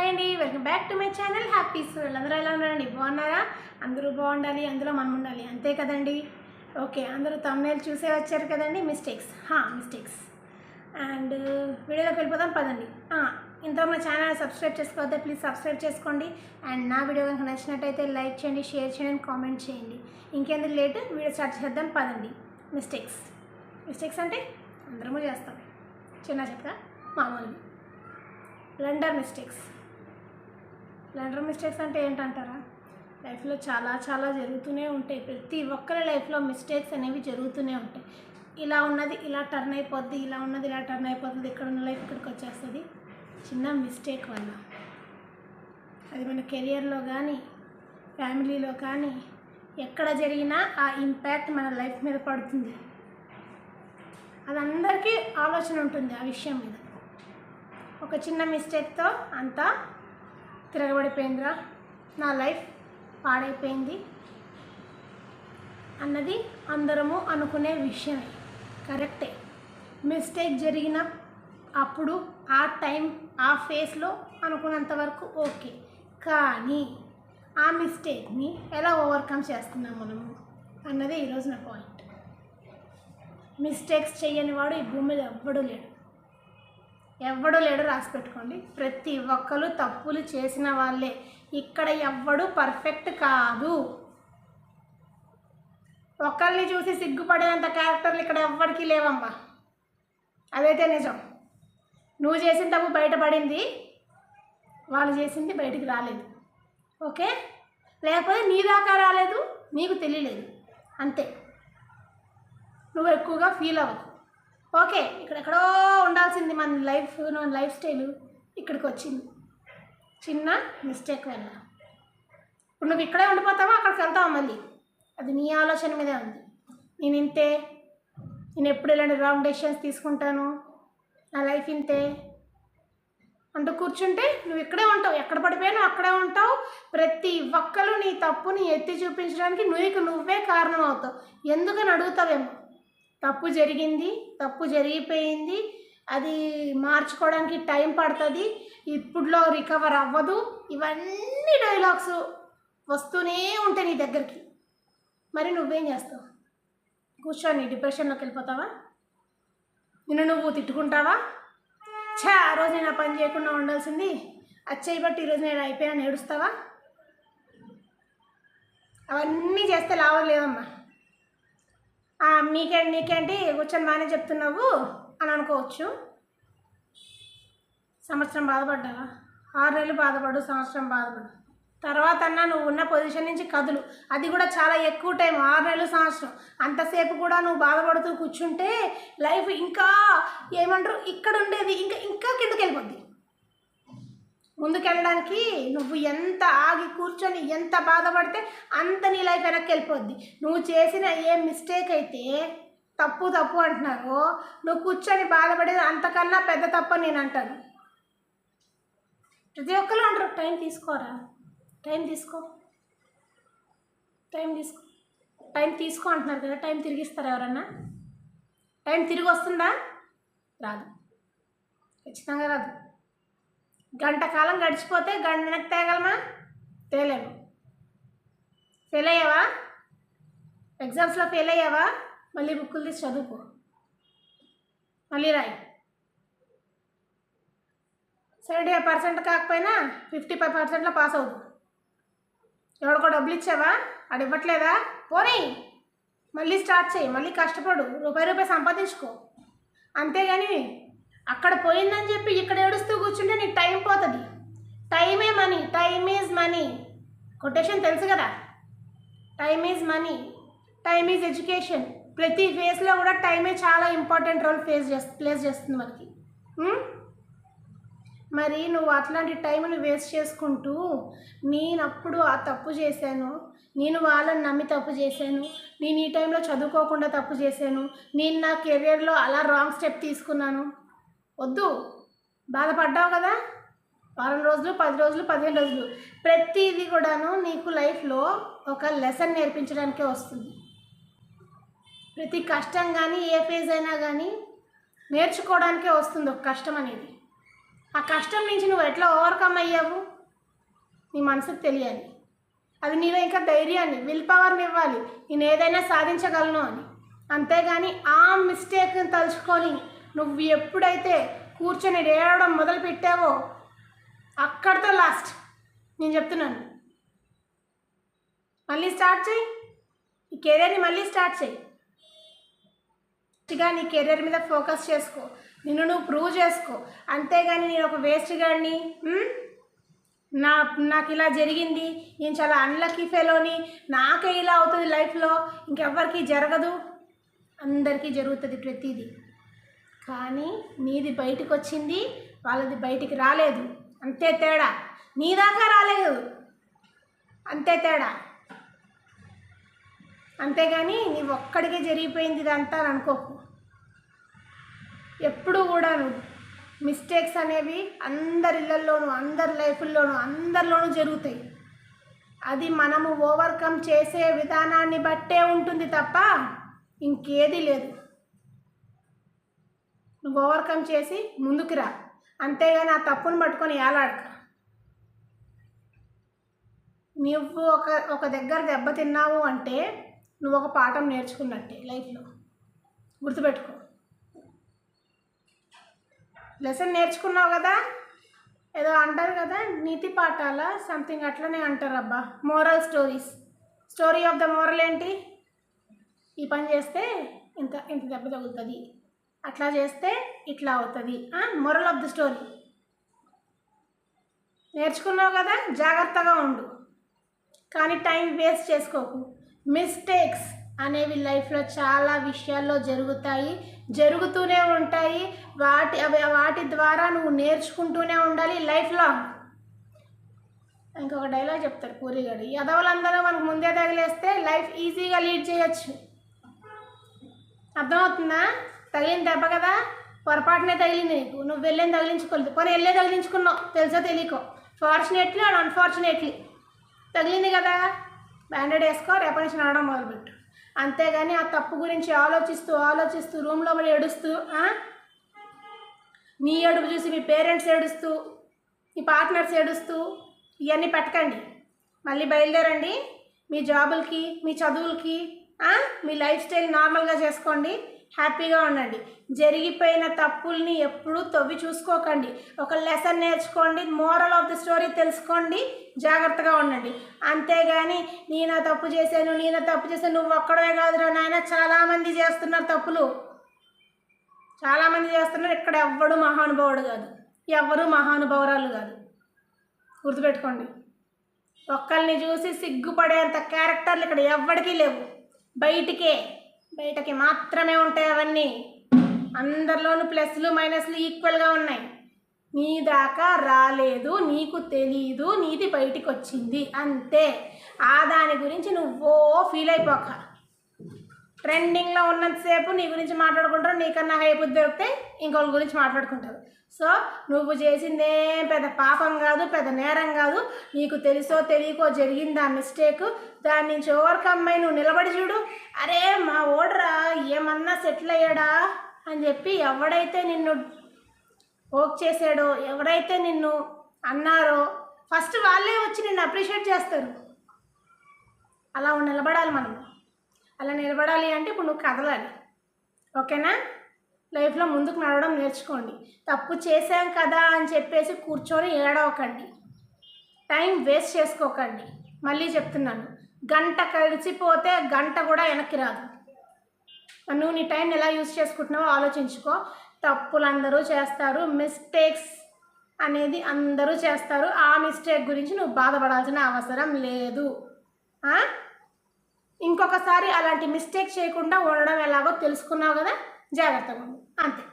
అండి, welcome back to my channel happy soul. అందరూ ఎలా ఉన్నారండి? బాగున్నారా? అందరూ బాగుండాలి, అందులో మనం ఉండాలి, అంతే కదండి. ఓకే, అందరూ తమ్నేల్ చూసే వచ్చారు కదండి. మిస్టేక్స్ అండ్ వీడియోలోకి వెళ్ళిపోదాం పదండి. ఇంతవరకు నా ఛానల్ సబ్స్క్రైబ్ చేసుకోవద్దా, ప్లీజ్ సబ్స్క్రైబ్ చేసుకోండి. అండ్ నా వీడియో కనుక నచ్చినట్టయితే లైక్ చేయండి, షేర్ చేయండి, కామెంట్ చేయండి. ఇంకెందుకు లేట్, వీడియో స్టార్ట్ చేద్దాం పదండి. మిస్టేక్స్ అంటే అందరము చేస్తాం, చిన్న చెక్క మామూలు. బ్లండర్ మిస్టేక్స్ అంటే ఏంటంటారా? లైఫ్లో చాలా జరుగుతూనే ఉంటాయి. ప్రతి ఒక్కరి లైఫ్లో మిస్టేక్స్ అనేవి జరుగుతూనే ఉంటాయి. ఇలా ఉన్నది ఇలా టర్న్ అయిపోద్ది, ఇలా ఉన్నది ఇలా టర్న్ అయిపోతుంది, ఇక్కడ ఉన్న లైఫ్ ఇక్కడికి వచ్చేస్తుంది చిన్న మిస్టేక్ వల్ల. అది మన కెరియర్లో కానీ ఫ్యామిలీలో కానీ ఎక్కడ జరిగినా ఆ ఇంపాక్ట్ మన లైఫ్ మీద పడుతుంది. అది అందరికీ ఆలోచన ఉంటుంది ఆ విషయం మీద. ఒక చిన్న మిస్టేక్తో అంతా తిరగబడిపోయిందిరా, నా లైఫ్ పాడైపోయింది అన్నది అందరము అనుకునే విషయమే, కరెక్టే. మిస్టేక్ జరిగిన అప్పుడు ఆ టైం ఆ ఫేస్లో అనుకున్నంత వరకు ఓకే, కానీ ఆ మిస్టేక్ని ఎలా ఓవర్కమ్ చేస్తున్నాం మనము అన్నది ఈరోజు నా పాయింట్. మిస్టేక్స్ చేయని వాడు ఈ భూమి మీద ఎవ్వడూ లేడు, రాసి పెట్టుకోండి. ప్రతి ఒక్కరు తప్పులు చేసిన వాళ్ళే. ఇక్కడ ఎవ్వడు పర్ఫెక్ట్ కాదు. ఒకరిని చూసి సిగ్గుపడేంత క్యారెక్టర్లు ఇక్కడ ఎవ్వడికి లేవమ్మా, అదైతే నిజం. నువ్వు చేసిన తప్పు బయటపడింది, వాళ్ళు చేసింది బయటికి రాలేదు, ఓకే? లేకపోతే నీ దాకా రాలేదు, నీకు తెలియలేదు, అంతే. నువ్వు ఎక్కువగా ఫీల్ అవ్వకు, ఓకే? ఇక్కడెక్కడో ఉండాల్సింది మన లైఫ్ స్టైలు ఇక్కడికి వచ్చింది చిన్న మిస్టేక్ వల్ల. ఇప్పుడు నువ్వు ఇక్కడే ఉండిపోతావా, అక్కడికి వెళ్తావా మళ్ళీ? అది నీ ఆలోచన మీదే ఉంది. నేను ఎప్పుడు ఇలాంటి రాంగ్ డెసిషన్స్ తీసుకుంటాను, నా లైఫ్ ఇంతే అంటూ కూర్చుంటే నువ్వు ఇక్కడే ఉంటావు. ఎక్కడ పడిపోయావు అక్కడే ఉంటావు. ప్రతి ఒక్కరు నీ తప్పుని ఎత్తి చూపించడానికి నువ్వే కారణం అవుతావు. ఎందుకని అడుగుతావేమో. తప్పు జరిగింది, తప్పు జరిగిపోయింది, అది మార్చుకోవడానికి టైం పడుతుంది, ఇప్పుడులో రికవర్ అవ్వదు, ఇవన్నీ డైలాగ్స్ వస్తూనే ఉంటాయి నీ దగ్గరికి. మరి నువ్వేం చేస్తావు? కూర్చొని డిప్రెషన్లోకి వెళ్ళిపోతావా? నువ్వు తిట్టుకుంటావా? ఆ రోజు నేను ఆ పని చేయకుండా ఉండాల్సింది, అది చేయబట్టి ఈరోజు నేను అయిపోయాను ఏడుస్తావా? అవన్నీ చేస్తే లాభం లేదమ్మా. నీకేంటి కూర్చొని బాగానే చెప్తున్నావు అని అనుకోవచ్చు. సంవత్సరం బాధపడ్డావా? 6 నెలలు బాధపడు, సంవత్సరం బాధపడు, తర్వాత అన్నా నువ్వు ఉన్న పొజిషన్ నుంచి కదులు. అది కూడా చాలా ఎక్కువ టైం, 6 నెలలు, సంవత్సరం. అంతసేపు కూడా నువ్వు బాధపడుతూ కూర్చుంటే లైఫ్ ఇంకా ఇక్కడ ఉండేది ఇంకా కిందకి వెళ్ళిపోద్ది. ముందుకెళ్ళడానికి నువ్వు ఎంత ఆగి కూర్చొని ఎంత బాధపడితే అంత నీ లైఫ్ వెనక్కి వెళ్ళిపోద్ది. నువ్వు చేసిన ఏ మిస్టేక్ అయితే తప్పు అంటున్నారో, నువ్వు కూర్చొని బాధపడేది అంతకన్నా పెద్ద తప్పు అని నేను అంటాను. ప్రతి ఒక్కరు అంటారు టైం తీసుకోరా, టైం తీసుకో అంటున్నారు కదా. టైం తిరిగిస్తారా ఎవరన్నా? టైం తిరిగి వస్తుందా? రాదు, ఖచ్చితంగా రాదు. గంట కాలం గడిచిపోతే గంట వెనక్కి తేగలమా? తేలేము. ఫెయిల్ అయ్యావా? ఎగ్జామ్స్లో ఫెయిల్ అయ్యావా? మళ్ళీ బుక్కులు తీసి చదువుకో, మళ్ళీ రాయి. 75% కాకపోయినా 55%లో పాస్ అవుతుంది. ఎవరికో డబ్బులు ఇచ్చావా? అది ఇవ్వట్లేదా? పోనీ మళ్ళీ స్టార్ట్ చేయి, మళ్ళీ కష్టపడు, రూపాయి సంపాదించుకో. అంతేగాని అక్కడ పోయిందని చెప్పి ఇక్కడ ఏడుస్తూ కూర్చుంటే నీ టైం పోతుంది. టైమే money, time is money. Quotation తెలుసు కదా, time is money, time is education. ప్రతి ఫేస్లో కూడా టైమే చాలా ఇంపార్టెంట్ రోల్ ప్లేస్ చేస్తుంది మనకి. మరి నువ్వు అట్లాంటి టైంని వేస్ట్ చేసుకుంటూ నేను అప్పుడు ఆ తప్పు చేశాను, నేను వాళ్ళని నమ్మి తప్పు చేశాను, నేను ఈ టైంలో చదువుకోకుండా తప్పు చేశాను, నేను నా కెరియర్లో అలా రాంగ్ స్టెప్ తీసుకున్నాను, వద్దు. బాధపడ్డావు కదా, 10 రోజులు 15 రోజులు, ప్రతిదీ కూడాను నీకు లైఫ్లో ఒక లెసన్ నేర్పించడానికే వస్తుంది. ప్రతి కష్టం కానీ ఏ ఫేజ్ అయినా కానీ నేర్చుకోవడానికే వస్తుంది ఒక కష్టం అనేది. ఆ కష్టం నుంచి నువ్వు ఎట్లా ఓవర్కమ్ అయ్యావు నీ మనసుకు తెలియాలి. అది నీలో ఇంకా ధైర్యాన్ని, విల్ పవర్ని ఇవ్వాలి, నేను ఏదైనా సాధించగలను అని. అంతేగాని ఆ మిస్టేక్ని తలుచుకొని నువ్వు ఎప్పుడైతే కూర్చొని ఏడవడం మొదలు పెట్టావో అక్కడితో లాస్ట్. నేను చెప్తున్నాను, మళ్ళీ స్టార్ట్ చేయి, ఈ కెరీర్ని మళ్ళీ స్టార్ట్ చేయి. నీ కెరీర్ మీద ఫోకస్ చేసుకో, నిన్ను నువ్వు ప్రూవ్ చేసుకో. అంతేగాని నేను ఒక వేస్ట్ గాడిని, నాకు ఇలా జరిగింది, నేను చాలా అన్లక్కీ ఫెలోని, నాకే ఇలా అవుతుంది లైఫ్లో, ఇంకెవ్వరికి జరగదు. అందరికీ జరుగుతుంది ప్రతిదీ. కానీ నీది బయటికి వచ్చింది, వాళ్ళది బయటికి రాలేదు, అంతే తేడా. నీ దాకా రాలేదు, అంతే తేడా. అంతేగాని నీ ఒక్కడికే జరిగిపోయింది ఇదంతా అని అనుకోకు. ఎప్పుడు కూడా నువ్వు మిస్టేక్స్ అనేవి అందరి ఇళ్ళల్లోనూ, అందరి లైఫ్ల్లోనూ, అందరిలోనూ జరుగుతాయి. అది మనము ఓవర్కమ్ చేసే విధానాన్ని బట్టే ఉంటుంది తప్ప ఇంకేది లేదు. నువ్వు ఓవర్కమ్ చేసి ముందుకు రా, అంతేగాని ఆ తప్పును పట్టుకొని ఏలాడక. నువ్వు ఒక దగ్గర దెబ్బతిన్నావు అంటే నువ్వు ఒక పాఠం నేర్చుకున్నట్టే లైఫ్లో, గుర్తుపెట్టుకో. లెసన్ నేర్చుకున్నావు కదా, ఏదో అంటారు కదా నీతి పాఠాల సంథింగ్ అట్లనే అంటారు అబ్బా, moral stories. Story of the moral ఏంటి? ఈ పని చేస్తే ఇంత ఇంత దెబ్బ తగులుతుంది, అట్లా చేస్తే ఇట్లా అవుతుంది. మోరల్ ఆఫ్ ద స్టోరీ నేర్చుకున్నావు కదా, జాగ్రత్తగా ఉండు. కానీ టైం వేస్ట్ చేసుకోకు. మిస్టేక్స్ అనేవి లైఫ్లో చాలా విషయాల్లో జరుగుతాయి, జరుగుతూనే ఉంటాయి. వాటి ద్వారా నువ్వు నేర్చుకుంటూనే ఉండాలి లైఫ్ లాంగ్. ఇంకొక డైలాగ్ చెప్తారు పూరిగాడు, యదవులందరూ మనకు ముందే తగిలేస్తే లైఫ్ ఈజీగా లీడ్ చేయొచ్చు. అర్థమవుతుందా? తగిలిన దెబ్బ కదా, పొరపాటునే తగిలింది నీకు, నువ్వు వెళ్ళేది తగిలించుకోలేదు, పోనీ వెళ్ళే తగిలించుకున్నావు, తెలుసో తెలియకో. ఫార్చునేట్లీ అండ్ అన్ఫార్చునేట్లీ తగిలింది కదా, బ్యాండెడ్ వేసుకో, రేపటి నుంచి నడవడం మొదలుపెట్టు. అంతేగాని ఆ తప్పు గురించి ఆలోచిస్తూ రూమ్లో పడి ఏడుస్తూ, నీ ఏడుపు చూసి మీ పేరెంట్స్ ఏడుస్తూ, మీ పార్ట్నర్స్ ఏడుస్తూ ఇవన్నీ పెట్టకండి. మళ్ళీ బయలుదేరండి మీ జాబులకి, మీ చదువులకి, మీ లైఫ్ స్టైల్ నార్మల్గా చేసుకోండి, హ్యాపీగా ఉండండి. జరిగిపోయిన తప్పుల్ని ఎప్పుడూ తవ్వి చూసుకోకండి. ఒక లెసన్ నేర్చుకోండి, మోరల్ ఆఫ్ ది స్టోరీ తెలుసుకోండి, జాగ్రత్తగా ఉండండి. అంతేగాని నేను తప్పు చేశాను నువ్వు ఒక్కడే కాదురా నాయన, చాలామంది చేస్తున్నారు తప్పులు, చాలామంది చేస్తున్నారు. ఇక్కడ ఎవ్వడు మహానుభావుడు కాదు, ఎవ్వరూ మహానుభావురాలు కాదు, గుర్తుపెట్టుకోండి. ఒక్కరిని చూసి సిగ్గుపడేంత క్యారెక్టర్లు ఇక్కడ ఎవ్వడికి లేవు, బయటకి మాత్రమే ఉంటాయి అవన్నీ. అందరిలోనూ ప్లస్లు మైనస్లు ఈక్వల్గా ఉన్నాయి. నీ దాకా రాలేదు, నీకు తెలీదు, నీది బయటికి వచ్చింది, అంతే. దాని గురించి నువ్వో ఫీల్ అయిపోక. ట్రెండింగ్లో ఉన్నంతసేపు నీ గురించి మాట్లాడుకుంటారు, నీకన్నా హైపు దొరికితే ఇంకొకరి గురించి మాట్లాడుకుంటారు. సో నువ్వు చేసిందేం పెద్ద పాపం కాదు, పెద్ద నేరం కాదు. నీకు తెలుసో తెలియకో జరిగింది ఆ మిస్టేక్, దాని నుంచి ఓవర్కమ్ అయి నువ్వు నిలబడి చూడు. అరే మా ఓడరా ఏమన్నా సెటిల్ అయ్యాడా అని చెప్పి ఎవడైతే నిన్ను ఓక్ చేశాడో, ఎవరైతే నిన్ను అన్నారో ఫస్ట్ వాళ్ళే వచ్చి నిన్ను అప్రిషియేట్ చేస్తారు. అలా నిలబడాలి మనం. అలా నిలబడాలి అంటే ఇప్పుడు నువ్వు కదలాలి, ఓకేనా? లైఫ్లో ముందుకు నడవడం నేర్చుకోండి. తప్పు చేశాం కదా అని చెప్పేసి కూర్చొని ఏడవకండి, టైం వేస్ట్ చేసుకోకండి. మళ్ళీ చెప్తున్నాను, గంట కలిసిపోతే గంట కూడా వెనక్కి రాదు. నువ్వు నీ టైం ఎలా యూజ్ చేసుకుంటున్నావో ఆలోచించుకో. తప్పులు అందరూ చేస్తారు, మిస్టేక్స్ అనేది అందరూ చేస్తారు. ఆ మిస్టేక్ గురించి నువ్వు బాధపడాల్సిన అవసరం లేదు. ఇంకొకసారి అలాంటి మిస్టేక్ చేయకుండా ఉండడం ఎలాగో తెలుసుకున్నావు కదా, జాగ్రత్తగా ఉండు, అంతే.